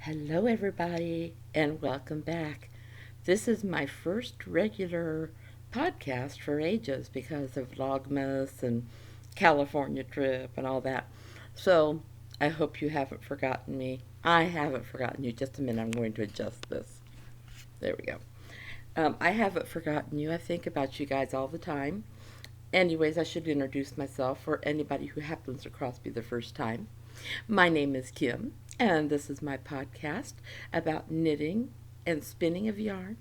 Hello, everybody, and welcome back. This is my first regular podcast for ages because of Vlogmas and California trip and all that. So I hope you haven't forgotten me. I haven't forgotten you. Just a minute, I'm going to adjust this. There we go. I haven't forgotten you. I think about you guys all the time. Anyways, I should introduce myself for anybody who happens to cross me the first time. My name is Kim, and this is my podcast about knitting and spinning of yarn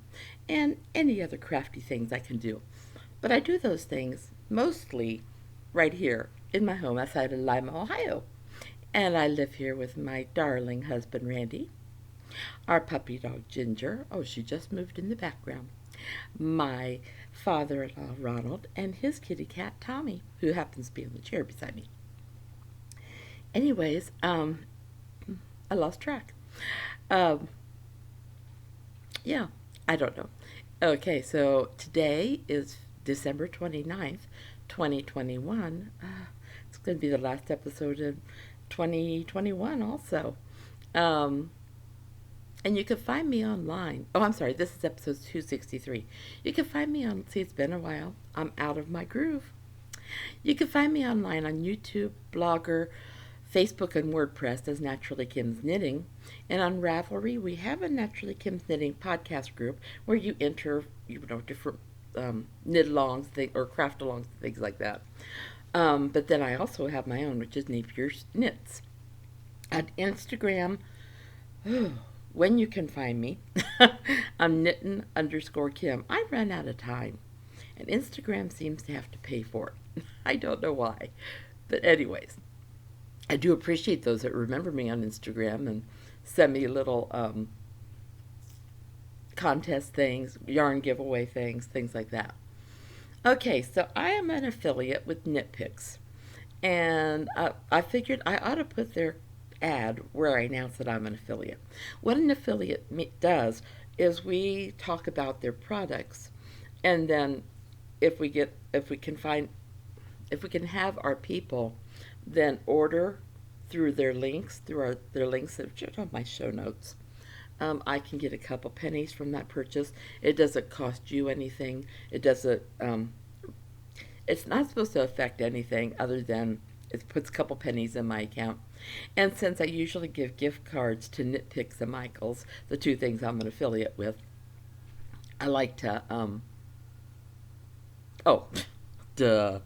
and any other crafty things I can do. But I do those things mostly right here in my home outside of Lima, Ohio. And I live here with my darling husband, Randy, our puppy dog, Ginger. Oh, she just moved in the background. My father in law, Ronald, and his kitty cat, Tommy, who happens to be in the chair beside me. Anyways, I lost track. Um, yeah, I don't know. Okay, so today is December 29th, 2021. It's going to be the last episode of 2021 also. Um, and you can find me online. Oh, I'm sorry, this is episode 263. You can find me on, see, it's been a while. I'm out of my groove. You can find me online on YouTube, Blogger, Facebook, and WordPress as Naturally Kim's Knitting. And on Ravelry, we have a Naturally Kim's Knitting podcast group where you enter, different knit alongs or craft alongs, things like that. But then I also have my own, which is NapiersKnits. At Instagram, when you can find me, I'm knitting_Kim. I run out of time, and Instagram seems to have to pay for it. I don't know why. But anyways, I do appreciate those that remember me on Instagram and send me little contest things, yarn giveaway things like that. Okay, so I am an affiliate with KnitPicks, and I figured I ought to put their ad where I announce that I'm an affiliate. What an affiliate does is we talk about their products, and then if we get if we can have our people then order through their links, their links that are on my show notes. I can get a couple pennies from that purchase. It doesn't cost you anything. It doesn't. It's not supposed to affect anything other than it puts a couple pennies in my account. And since I usually give gift cards to Knitpicks and Michaels, the two things I'm an affiliate with, I like to. Oh, duh.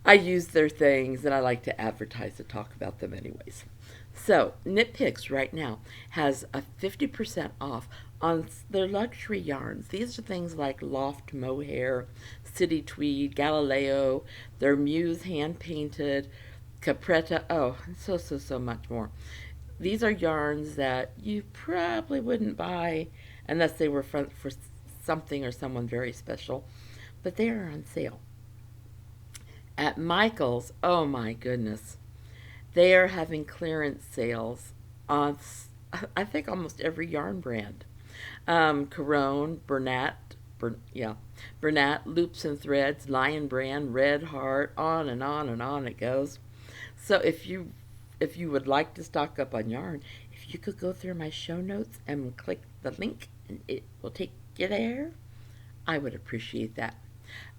I use their things and I like to advertise to talk about them anyways. So, Knitpicks right now has a 50% off on their luxury yarns. These are things like Loft Mohair, City Tweed, Galileo, their Muse hand painted, Capretta, oh, so much more. These are yarns that you probably wouldn't buy unless they were for something or someone very special, but they are on sale. At Michael's, oh my goodness, they are having clearance sales on, I think, almost every yarn brand. Caron, Bernat, Loops and Threads, Lion Brand, Red Heart, on and on and on it goes. So if you would like to stock up on yarn, if you could go through my show notes and click the link, and it will take you there, I would appreciate that.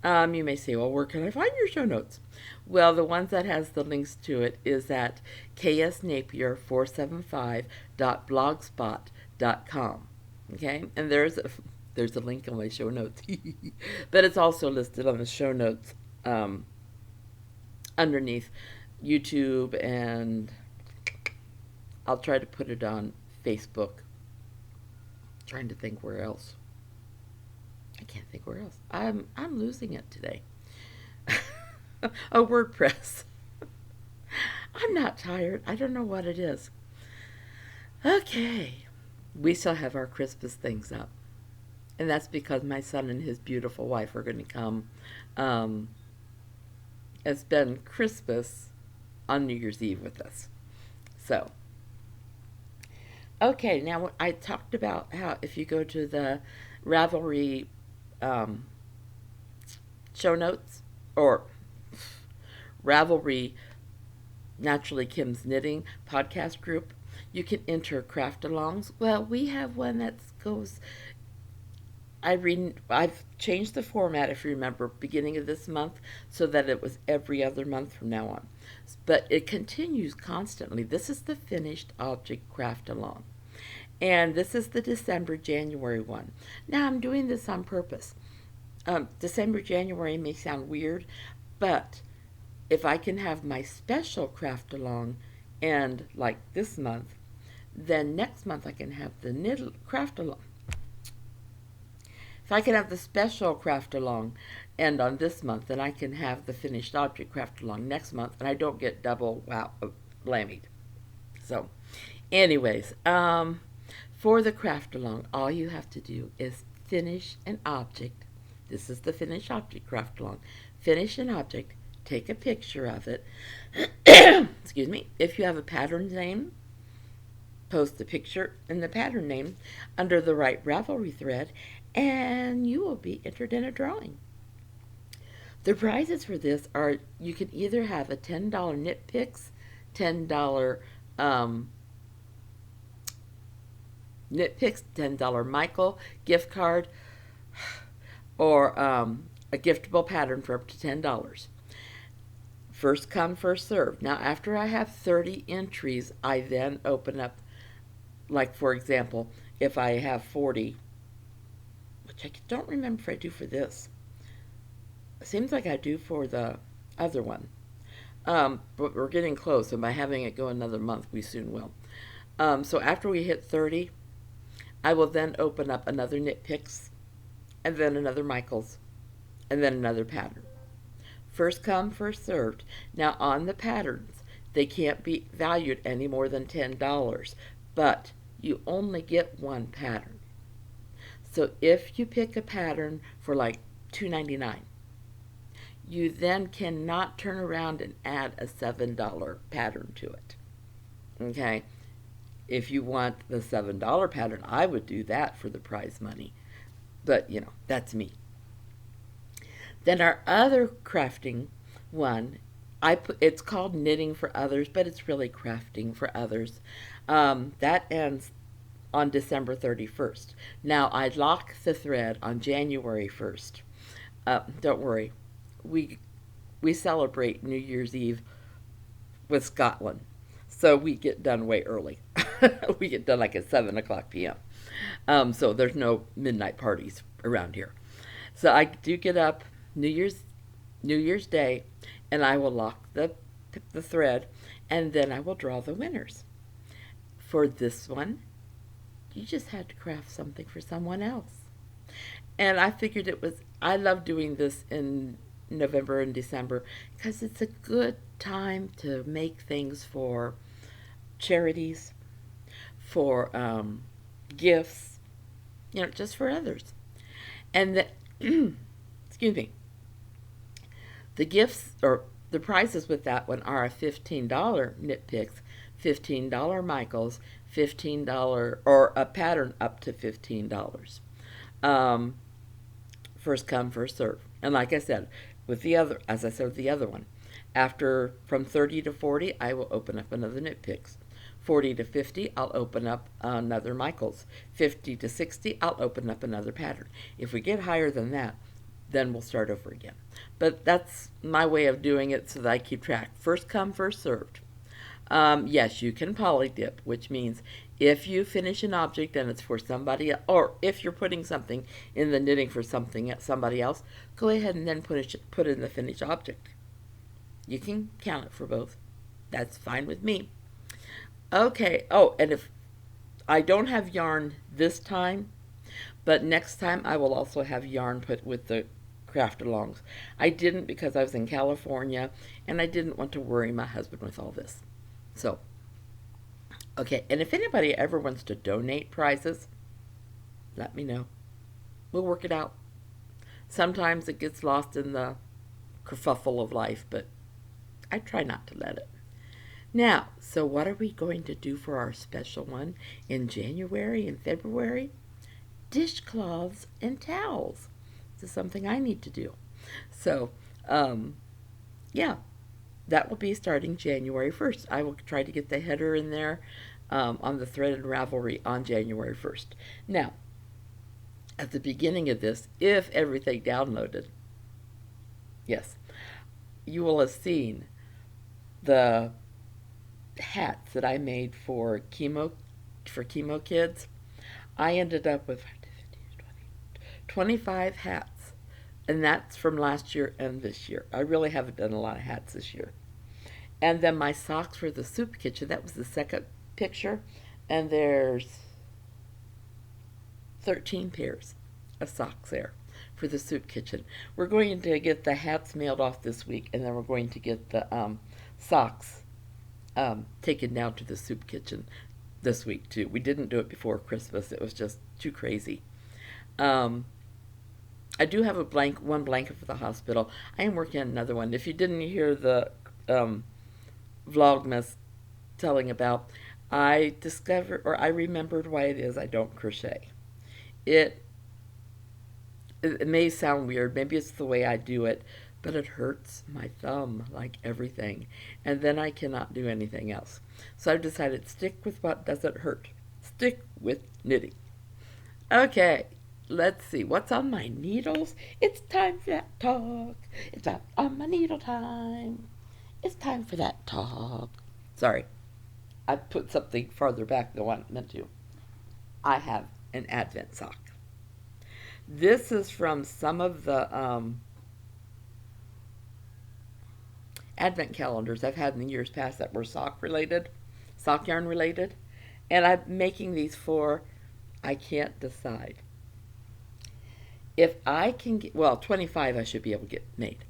You may say, well, where can I find your show notes? Well, the ones that has the links to it is at ksnapier475.blogspot.com. Okay, and there's a link on my show notes, but it's also listed on the show notes underneath YouTube, and I'll try to put it on Facebook. Trying to think where else. I can't think where else. I'm losing it today. Oh, WordPress. I'm not tired. I don't know what it is. Okay. We still have our Christmas things up. And that's because my son and his beautiful wife are going to come and spend Christmas on New Year's Eve with us. So, okay, now I talked about how if you go to the Ravelry um, show notes or Ravelry Naturally Kim's Knitting podcast group, you can enter craft alongs. Well, we have one that goes. I've changed the format, if you remember, beginning of this month, so that it was every other month from now on. But it continues constantly. This is the finished object craft along. And this is the December January one. Now I'm doing this on purpose. December January may sound weird, but if I can have my special craft along and like this month, then next month I can have the knit craft along. If I can have the special craft along end on this month, then I can have the finished object craft along next month, and I don't get double blammied. So, anyways, for the craft along, all you have to do is finish an object. This is the finished object craft along. Finish an object, take a picture of it. Excuse me. If you have a pattern name, post the picture and the pattern name under the right Ravelry thread, and you will be entered in a drawing. The prizes for this are, you can either have a $10 Knit Picks, $10 Knit Picks, $10 Michael gift card, or a giftable pattern for up to $10. First come, first serve. Now, after I have 30 entries, I then open up, like for example, if I have 40, which I don't remember if I do for this. It seems like I do for the other one. But we're getting close, and by having it go another month, we soon will. So after we hit 30, I will then open up another Knit Picks, and then another Michael's, and then another pattern. First come, first served. Now on the patterns, they can't be valued any more than $10, but you only get one pattern. So if you pick a pattern for like $2.99, you then cannot turn around and add a $7 pattern to it. Okay? If you want the $7 pattern, I would do that for the prize money. But, you know, that's me. Then our other crafting one, it's called Knitting for Others, but it's really crafting for others. That ends on December 31st. Now, I lock the thread on January 1st. Don't worry. We celebrate New Year's Eve with Scotland, so we get done way early. We get done like at 7 o'clock p.m. So there's no midnight parties around here. So I do get up New Year's Day, and I will lock the thread, and then I will draw the winners. For this one, you just had to craft something for someone else. And I figured I love doing this in November and December because it's a good time to make things for charities, for gifts, just for others. And excuse me, the gifts or the prizes with that one are a $15 Knit Picks, $15 Michaels, $15 or a pattern up to $15. First come, first serve. And like I said, with the other one, after from 30 to 40, I will open up another Knit Picks. 40 to 50, I'll open up another Michaels. 50 to 60, I'll open up another pattern. If we get higher than that, then we'll start over again. But that's my way of doing it so that I keep track. First come, first served. Yes, you can poly dip, which means if you finish an object and it's for somebody else, or if you're putting something in the knitting for somebody else, go ahead and then put it in the finished object. You can count it for both. That's fine with me. Okay. Oh, and if I don't have yarn this time, but next time I will also have yarn put with the craft alongs. I didn't because I was in California and I didn't want to worry my husband with all this. So, okay, and if anybody ever wants to donate prizes, let me know. We'll work it out. Sometimes it gets lost in the kerfuffle of life, but I try not to let it. Now, so what are we going to do for our special one in January and February? Dishcloths and towels. This is something I need to do. So, yeah. that will be starting January 1st. I will try to get the header in there on the thread and Ravelry on January 1st. Now, at the beginning of this, if everything downloaded, yes, you will have seen the hats that I made for chemo kids. I ended up with 25 hats, and that's from last year and this year. I really haven't done a lot of hats this year. And then my socks for the soup kitchen, that was the second picture, and there's 13 pairs of socks there for the soup kitchen. We're going to get the hats mailed off this week, and then we're going to get the socks taken down to the soup kitchen this week too. We didn't do it before Christmas. It was just too crazy. I do have one blanket for the hospital. I am working on another one. If you didn't hear the Vlogmas telling about, I remembered why it is I don't crochet. It may sound weird, maybe it's the way I do it, but it hurts my thumb like everything, and then I cannot do anything else. So I've decided stick with what doesn't hurt. Stick with knitting. Okay, let's see what's on my needles. It's time for that talk. It's on my needle time. It's time for that talk. Sorry, I put something farther back than what I meant to. I have an Advent sock. This is from some of the Advent calendars I've had in the years past that were sock yarn related. And I'm making these for, I can't decide. If I can get, 25 I should be able to get made.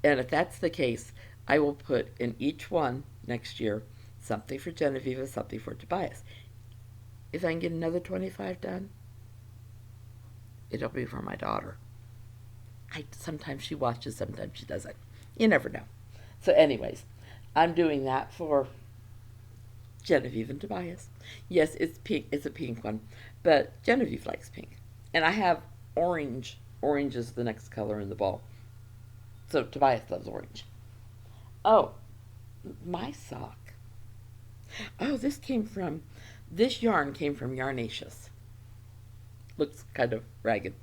And if that's the case, I will put in each one next year something for Genevieve, something for Tobias. If I can get another 25 done, it'll be for my daughter. Sometimes she watches, sometimes she doesn't. You never know. So anyways, I'm doing that for Genevieve and Tobias. Yes, it's pink. It's a pink one, but Genevieve likes pink. And I have orange. Orange is the next color in the ball. So Tobias loves orange. Oh, my sock. Oh, this yarn came from Yarnaceous. Looks kind of ragged.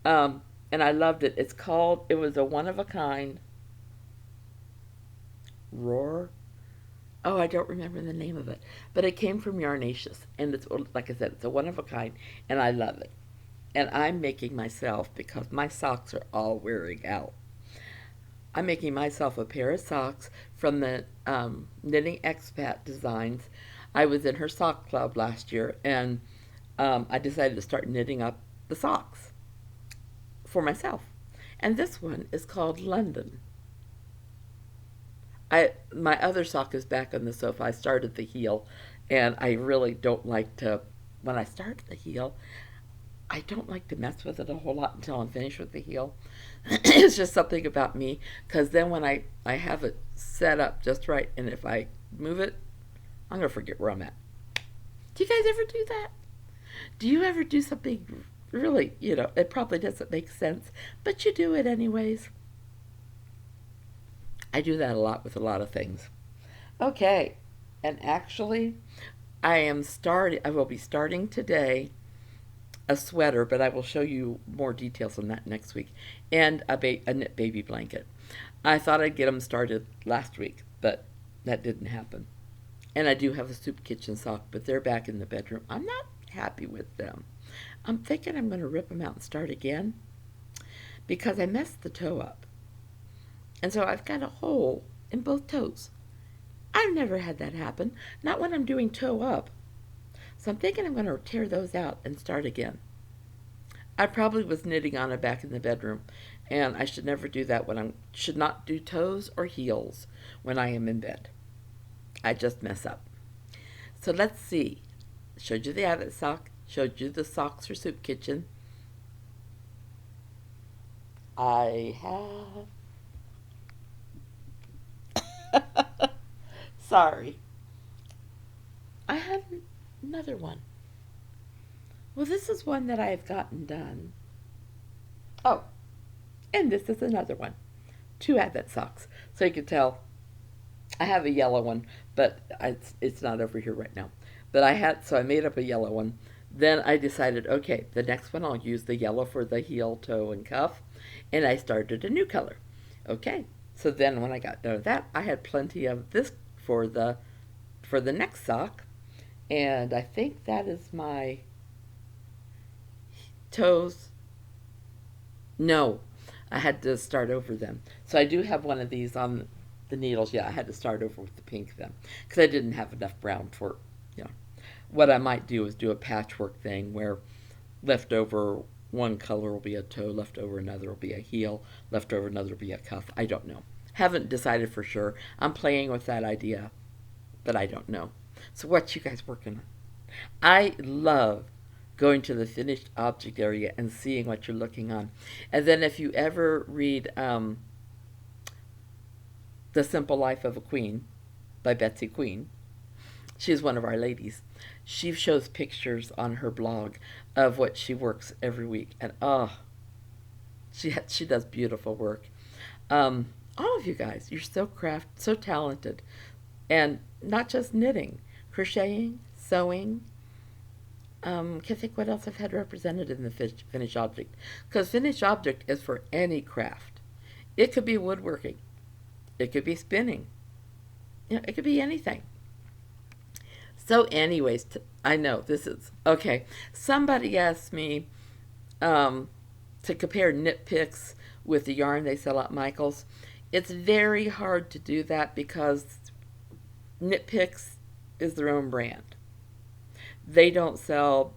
And I loved it. It was a one-of-a-kind Roar. Oh, I don't remember the name of it. But it came from Yarnaceous. And it's, like I said, it's a one-of-a-kind. And I love it. And I'm making myself, because my socks are all wearing out, I'm making myself a pair of socks from the Knitting Expat Designs. I was in her sock club last year, and I decided to start knitting up the socks for myself. And this one is called London. My other sock is back on the sofa. I started the heel, and I really don't like to, when I start the heel, I don't like to mess with it a whole lot until I'm finished with the heel. It's just something about me, because then when I have it set up just right, and if I move it, I'm going to forget where I'm at. Do you guys ever do that? Do you ever do something really, it probably doesn't make sense, but you do it anyways? I do that a lot with a lot of things. Okay, and actually, I will be starting today a sweater, but I will show you more details on that next week, and a knit baby blanket. I thought I'd get them started last week, but that didn't happen. And I do have a soup kitchen sock, but they're back in the bedroom. I'm not happy with them. I'm thinking I'm going to rip them out and start again, because I messed the toe up. And so I've got a hole in both toes. I've never had that happen, not when I'm doing toe up. So I'm thinking I'm going to tear those out and start again. I probably was knitting on it back in the bedroom, and I should never do that should not do toes or heels when I am in bed. I just mess up. So let's see. Showed you the Advent sock, showed you the socks for soup kitchen. I have sorry. I have another one. Well, this is one that I've gotten done. Oh, and this is another one. 2 Advent socks. So you can tell I have a yellow one, but it's not over here right now. But so I made up a yellow one. Then I decided, okay, the next one I'll use the yellow for the heel, toe, and cuff, and I started a new color. Okay, so then when I got done with that, I had plenty of this for the next sock, and I think that is my toes. No, I had to start over then. So I do have one of these on the needles. Yeah, I had to start over with the pink then because I didn't have enough brown for, you know. What I might do is do a patchwork thing where left over one color will be a toe, left over another will be a heel, left over another will be a cuff. I don't know. Haven't decided for sure. I'm playing with that idea, but I don't know. So what you guys working on? I love going to the finished object area and seeing what you're looking on. And then if you ever read The Simple Life of a Queen by Betsy Queen, she's one of our ladies. She shows pictures on her blog of what she works every week, and oh, she does beautiful work. All of you guys, you're so talented, and not just knitting, crocheting, sewing. Can't think what else I've had represented in the finished object, because finished object is for any craft. It could be woodworking, it could be spinning, it could be anything. So, anyways, I know this is okay. Somebody asked me to compare knit picks with the yarn they sell at Michael's. It's very hard to do that because knit picks is their own brand. They don't sell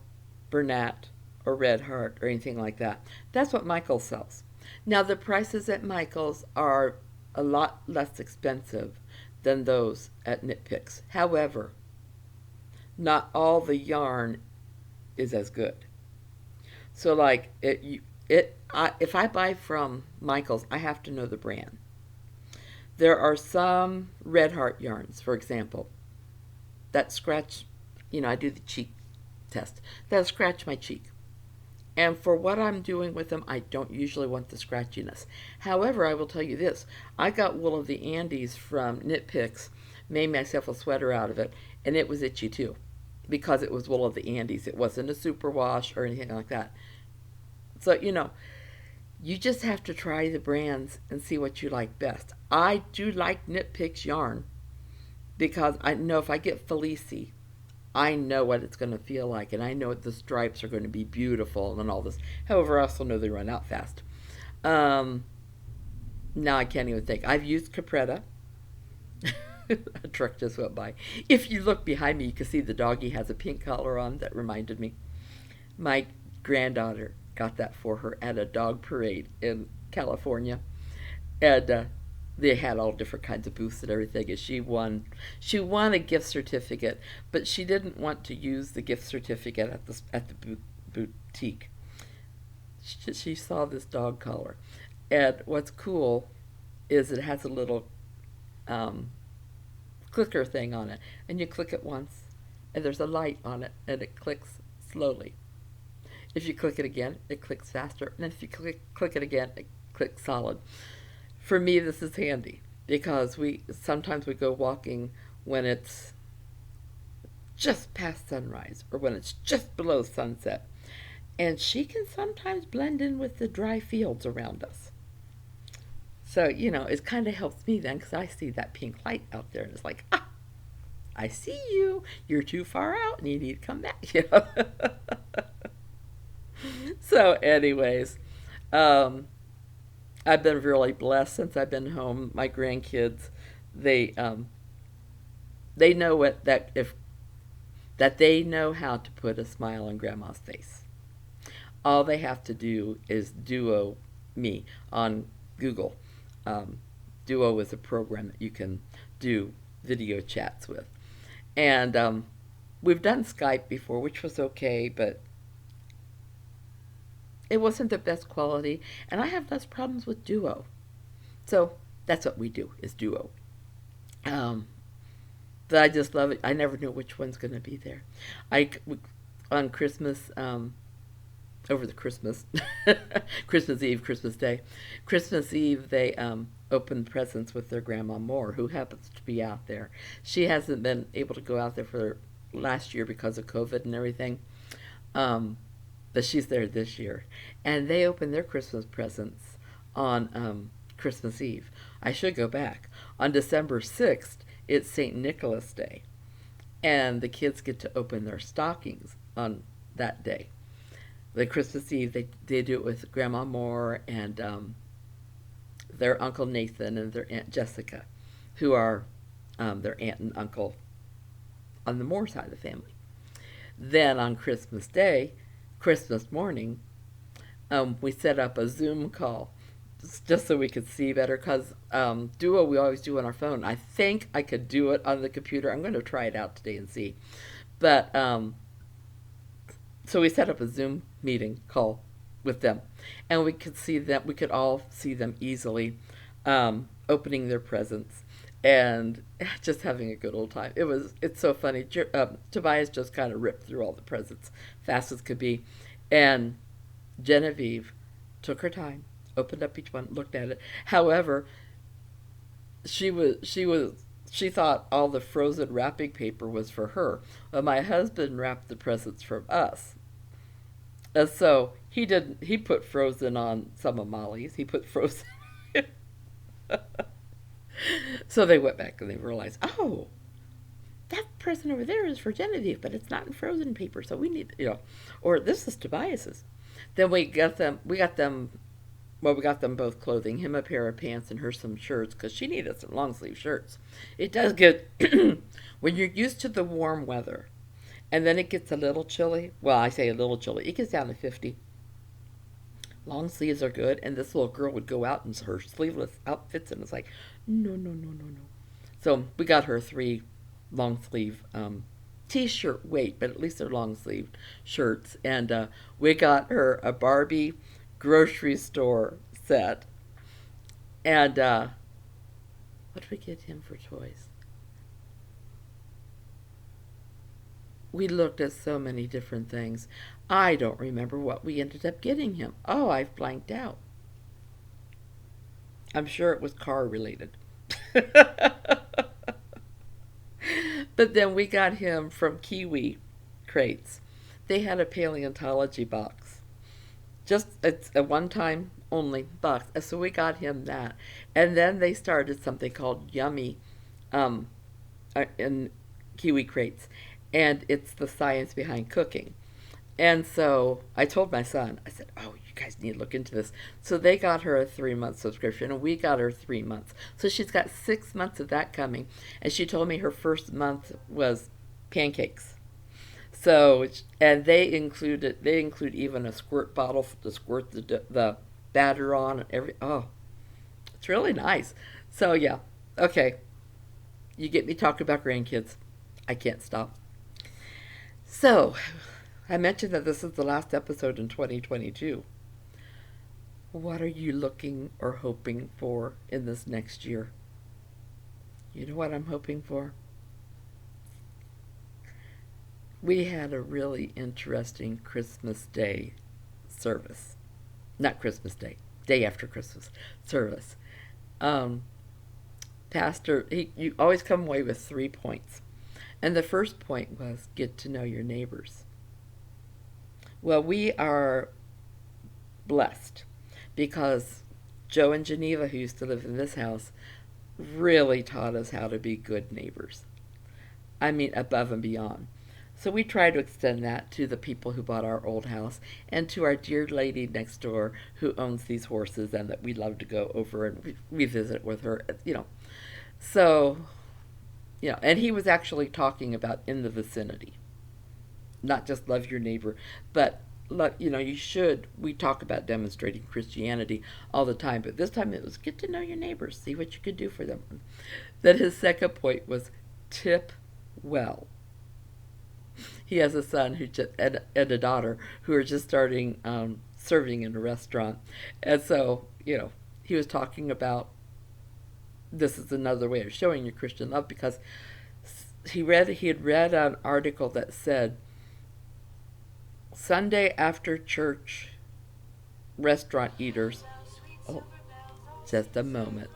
Bernat or Red Heart or anything like that. That's what Michael's sells. Now, the prices at Michael's are a lot less expensive than those at Knit Picks. However, not all the yarn is as good. So, like if I buy from Michael's, I have to know the brand. There are some Red Heart yarns, for example, that scratch. I do the cheek test. That'll scratch my cheek. And for what I'm doing with them, I don't usually want the scratchiness. However, I will tell you this. I got wool of the Andes from Knit Picks, made myself a sweater out of it, and it was itchy too because it was wool of the Andes. It wasn't a superwash or anything like that. So, you just have to try the brands and see what you like best. I do like Knit Picks yarn because I know if I get Felici, I know what it's going to feel like, and I know the stripes are going to be beautiful and all this. However, I also know they run out fast. Now I can't even think. I've used Capretta. A truck just went by. If you look behind me, you can see the doggy has a pink collar on that reminded me. My granddaughter got that for her at a dog parade in California, and they had all different kinds of booths and everything. And she won a gift certificate, but she didn't want to use the gift certificate at the boutique. She saw this dog collar, and what's cool is it has a little clicker thing on it, and you click it once, and there's a light on it, and it clicks slowly. If you click it again, it clicks faster, and then if you click it again, it clicks solid. For me, this is handy because sometimes we go walking when it's just past sunrise or when it's just below sunset, and she can sometimes blend in with the dry fields around us. So, it kind of helps me then because I see that pink light out there and it's like, I see you. You're too far out and you need to come back. So, anyways, I've been really blessed since I've been home. My grandkids, they know that they know how to put a smile on Grandma's face. All they have to do is duo me on Google. Duo is a program that you can do video chats with. And we've done Skype before, which was okay, but it wasn't the best quality. And I have less problems with Duo. So that's what we do, is Duo. But I just love it. I never know which one's going to be there. On Christmas, over the Christmas, Christmas Eve, Christmas Day, Christmas Eve, they open presents with their grandma Moore, who happens to be out there. She hasn't been able to go out there for last year because of COVID and everything, um, but she's there this year. And they open their Christmas presents on Christmas Eve. I should go back. On December 6th, it's St. Nicholas Day, and the kids get to open their stockings on that day. The Christmas Eve, they do it with Grandma Moore and their Uncle Nathan and their Aunt Jessica, who are their aunt and uncle on the Moore side of the family. Then on Christmas Day, Christmas morning, we set up a Zoom call just so we could see better because Duo we always do on our phone. I think I could do it on the computer. I'm going to try it out today and see. But so we set up a Zoom meeting call with them, and we could see them. We could all see them easily opening their presents and just having a good old time. It's so funny. Tobias just kind of ripped through all the presents fast as could be, and Genevieve took her time, opened up each one, looked at it. However, she thought all the frozen wrapping paper was for her. But my husband wrapped the presents from us. And so he didn't. He put frozen on some of Molly's. He put frozen. So they went back and they realized, oh, that present over there is for Genevieve, but it's not in frozen paper, so we need, or this is Tobias's. Then we got them. Well, we got them both clothing. Him a pair of pants and her some shirts because she needed some long sleeve shirts. It does get when you're used to the warm weather, and then it gets a little chilly. Well, I say a little chilly. It gets down to 50. Long sleeves are good, and this little girl would go out in her sleeveless outfits, and it's like, no, no, no, no, no. So we got her 3 long sleeve t-shirt weight, but at least they're long sleeve shirts, and we got her a Barbie grocery store set, and what did we get him for toys? We looked at so many different things. I don't remember what we ended up getting him. Oh, I've blanked out. I'm sure it was car related. But then we got him from Kiwi Crates. They had a paleontology box. Just it's a one-time only box. So we got him that. And then they started something called Yummy in Kiwi Crates. And it's the science behind cooking. And so I told my son, I said, oh, you guys need to look into this. So they got her a 3-month subscription, and we got her 3 months. So she's got 6 months of that coming. And she told me her first month was pancakes. So, and they include even a squirt bottle to squirt the batter on and it's really nice. So yeah, okay. You get me talking about grandkids. I can't stop. So, I mentioned that this is the last episode in 2022. What are you looking or hoping for in this next year? You know what I'm hoping for? We had a really interesting Christmas Day service. Not Christmas Day, day after Christmas service. Pastor, you always come away with 3 points. And the first point was get to know your neighbors. Well, we are blessed because Joe and Geneva, who used to live in this house, really taught us how to be good neighbors. I mean, above and beyond. So we try to extend that to the people who bought our old house and to our dear lady next door who owns these horses and that we love to go over and we visit with her, So, and he was actually talking about in the vicinity. Not just love your neighbor, but we talk about demonstrating Christianity all the time, but this time it was get to know your neighbors, see what you could do for them. Then his second point was tip well. He has a son and a daughter who are just starting serving in a restaurant, and so he was talking about this is another way of showing your Christian love because he had read an article that said Sunday after church restaurant eaters. Oh, just a moment.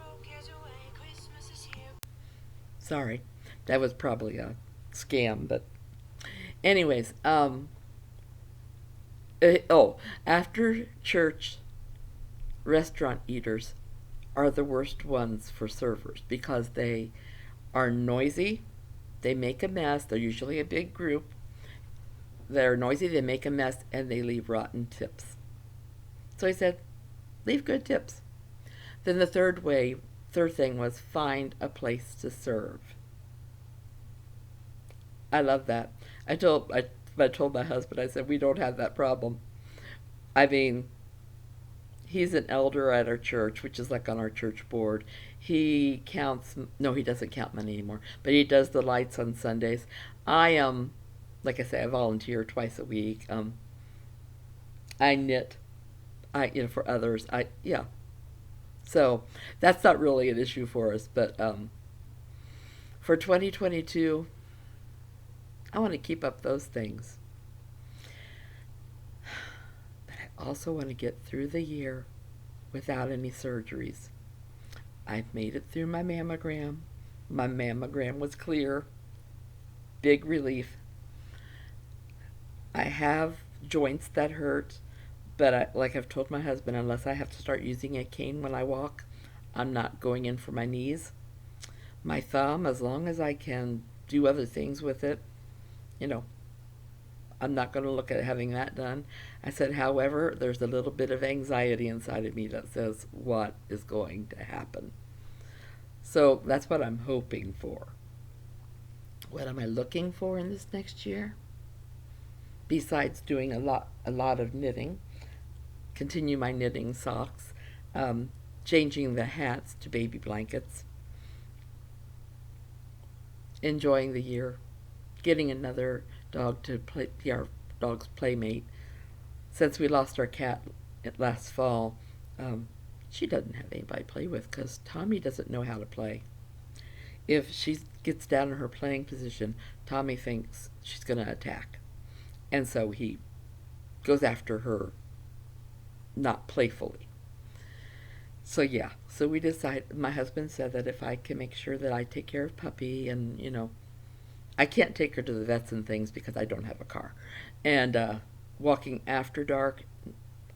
Sorry, that was probably a scam, but anyways, oh, after church, restaurant eaters are the worst ones for servers because they are noisy. They make a mess. They're usually a big group. They're noisy, they make a mess, and they leave rotten tips. So he said, leave good tips. Then the third thing was find a place to serve. I love that. I told my husband, I said, we don't have that problem. I mean, he's an elder at our church, which is like on our church board. He counts, no, he doesn't count money anymore, but he does the lights on Sundays. I like I say, I volunteer twice a week. I knit, for others. Yeah. So that's not really an issue for us, but for 2022, I want to keep up those things. But I also want to get through the year without any surgeries. I've made it through my mammogram. My mammogram was clear. Big relief. I have joints that hurt, but like I've told my husband, unless I have to start using a cane when I walk, I'm not going in for my knees. My thumb, as long as I can do other things with it, you know, I'm not going to look at having that done. I said, however, there's a little bit of anxiety inside of me that says, what is going to happen? So that's what I'm hoping for. What am I looking for in this next year? Besides doing a lot of knitting, continue my knitting socks, changing the hats to baby blankets, enjoying the year, getting another dog to be our dog's playmate. Since we lost our cat last fall, she doesn't have anybody to play with because Tommy doesn't know how to play. If she gets down in her playing position, Tommy thinks she's going to attack. And so he goes after her, not playfully. So yeah, so we decided, my husband said that if I can make sure that I take care of Puppy and, I can't take her to the vets and things because I don't have a car. And walking after dark,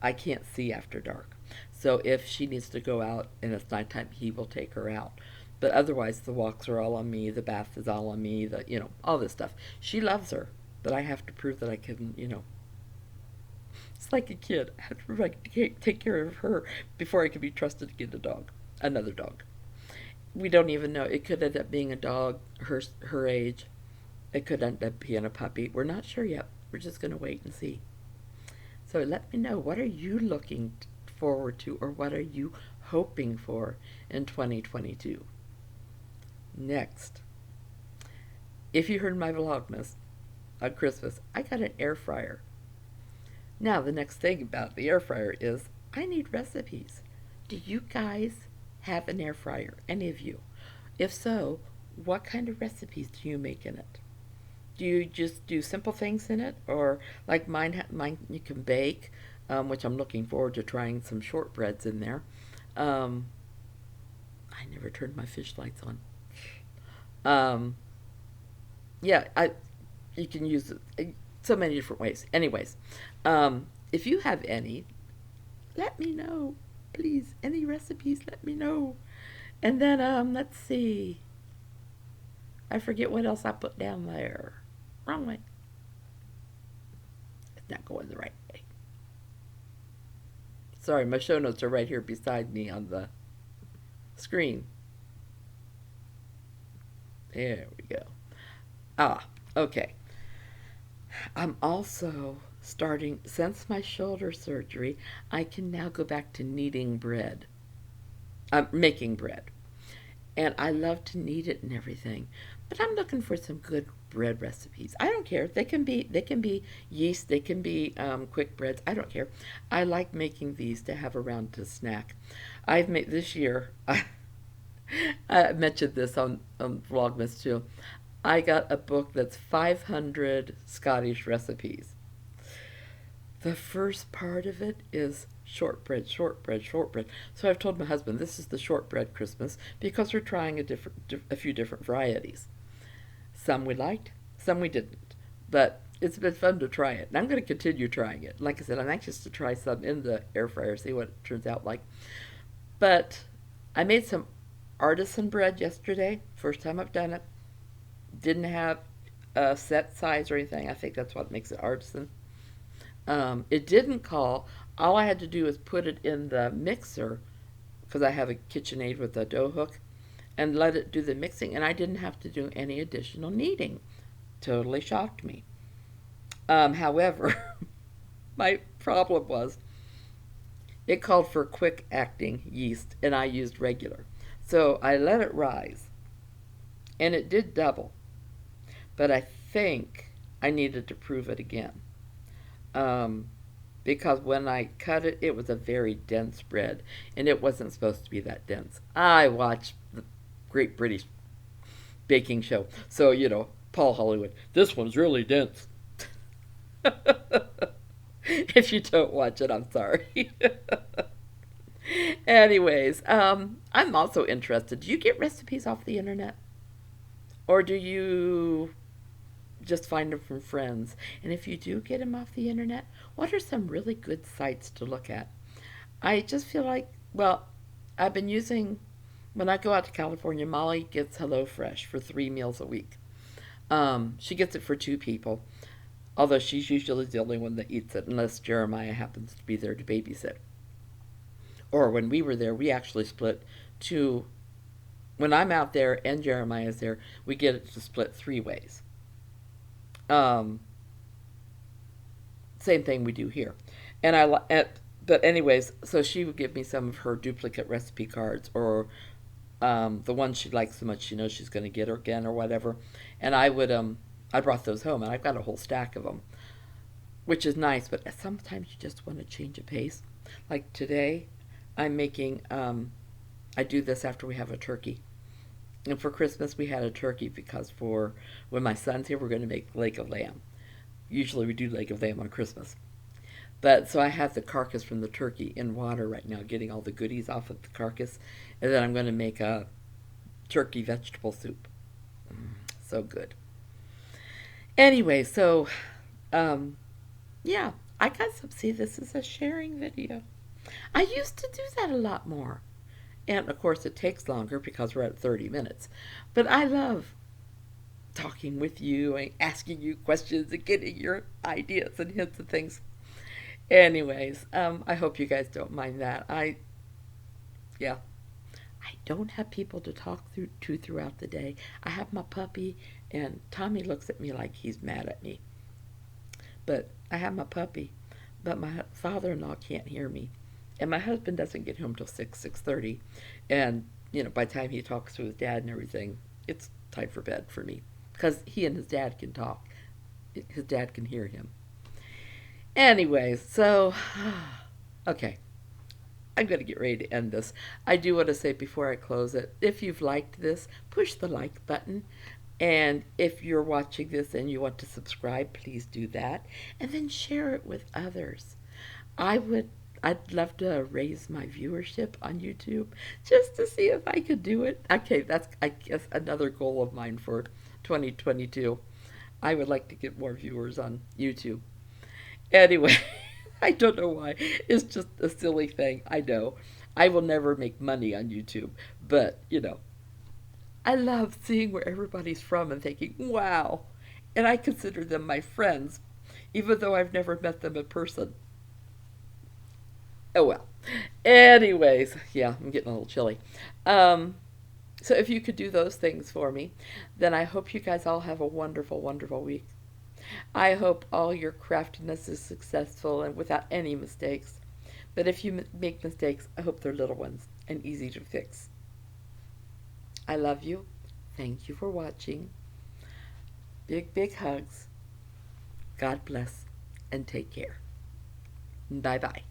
I can't see after dark. So if she needs to go out and it's nighttime, he will take her out. But otherwise, the walks are all on me, the bath is all on me, all this stuff. She loves her, but I have to prove that I can, it's like a kid. I have to prove I can take care of her before I can be trusted to get another dog. We don't even know. It could end up being a dog her age. It could end up being a puppy. We're not sure yet. We're just going to wait and see. So let me know, what are you looking forward to, or what are you hoping for in 2022? Next, if you heard my Vlogmas on Christmas, I got an air fryer. Now, the next thing about the air fryer is I need recipes. Do you guys have an air fryer? Any of you? If so, what kind of recipes do you make in it? Do you just do simple things in it? Or like mine you can bake, which I'm looking forward to trying some shortbreads in there. I never turned my fish lights on. Yeah, you can use it so many different ways. Anyways, if you have any, let me know. Please, any recipes, let me know. And then, let's see. I forget what else I put down there. Wrong way. It's not going the right way. Sorry, my show notes are right here beside me on the screen. There we go. Okay. I'm also starting, since my shoulder surgery, I can now go back to kneading bread. Making bread. And I love to knead it and everything. But I'm looking for some good bread recipes. I don't care. They can be yeast, they can be quick breads. I don't care. I like making these to have around to snack. I've made this year, I mentioned this on Vlogmas too. I got a book that's 500 Scottish recipes. The first part of it is shortbread, shortbread, shortbread. So I've told my husband this is the shortbread Christmas because we're trying a few different varieties. Some we liked, some we didn't. But it's been fun to try it. And I'm going to continue trying it. Like I said, I'm anxious to try some in the air fryer, see what it turns out like. But I made some artisan bread yesterday. First time I've done it. Didn't have a set size or anything. I think that's what makes it artisan. It didn't call. All I had to do was put it in the mixer because I have a KitchenAid with a dough hook and let it do the mixing, and I didn't have to do any additional kneading. Totally shocked me. However, my problem was it called for quick acting yeast, and I used regular. So I let it rise, and it did double, but I think I needed to prove it again. Um, because when I cut it, it was a very dense bread, and it wasn't supposed to be that dense. I watched the Great British Baking Show, so Paul Hollywood. This one's really dense. If you don't watch it, I'm sorry. Anyways, I'm also interested. Do you get recipes off the internet? Or do you just find them from friends? And if you do get them off the internet, what are some really good sites to look at? I just feel like, well, I've been using, when I go out to California, Molly gets HelloFresh for 3 meals a week. She gets it for 2 people, although she's usually the only one that eats it, unless Jeremiah happens to be there to babysit. Or when we were there, we actually split two. When I'm out there and Jeremiah's there, we get it to split 3 ways. Um, Same thing we do here. And but anyways, so she would give me some of her duplicate recipe cards or the ones she likes so much she knows she's going to get her again or whatever. And I brought those home and I've got a whole stack of them, which is nice. But sometimes you just want to change a pace. Like today, I'm making. I do this after we have a turkey. And for Christmas, we had a turkey because for when my son's here, we're going to make leg of lamb. Usually we do leg of lamb on Christmas. But so I have the carcass from the turkey in water right now, getting all the goodies off of the carcass. And then I'm going to make a turkey vegetable soup. So good. Anyway, so, yeah, I got some, see, this is a sharing video. I used to do that a lot more. And of course, it takes longer because we're at 30 minutes. But I love talking with you and asking you questions and getting your ideas and hints and things. Anyways, I hope you guys don't mind that. Yeah, I don't have people to talk to throughout the day. I have my puppy, and Tommy looks at me like he's mad at me. But I have my puppy, but my father-in-law can't hear me. And my husband doesn't get home till 6:30. And, by the time he talks to his dad and everything, it's time for bed for me. Because he and his dad can talk. His dad can hear him. Anyways, so, okay. I'm going to get ready to end this. I do want to say before I close it, if you've liked this, push the like button. And if you're watching this and you want to subscribe, please do that. And then share it with others. I'd love to raise my viewership on YouTube just to see if I could do it. Okay, that's, I guess, another goal of mine for 2022. I would like to get more viewers on YouTube. Anyway, I don't know why. It's just a silly thing. I know. I will never make money on YouTube, but, I love seeing where everybody's from and thinking, wow. And I consider them my friends, even though I've never met them in person. Oh well. Anyways, yeah, I'm getting a little chilly. So if you could do those things for me, then I hope you guys all have a wonderful, wonderful week. I hope all your craftiness is successful and without any mistakes. But if you make mistakes, I hope they're little ones and easy to fix. I love you. Thank you for watching. Big, big hugs. God bless and take care. Bye-bye.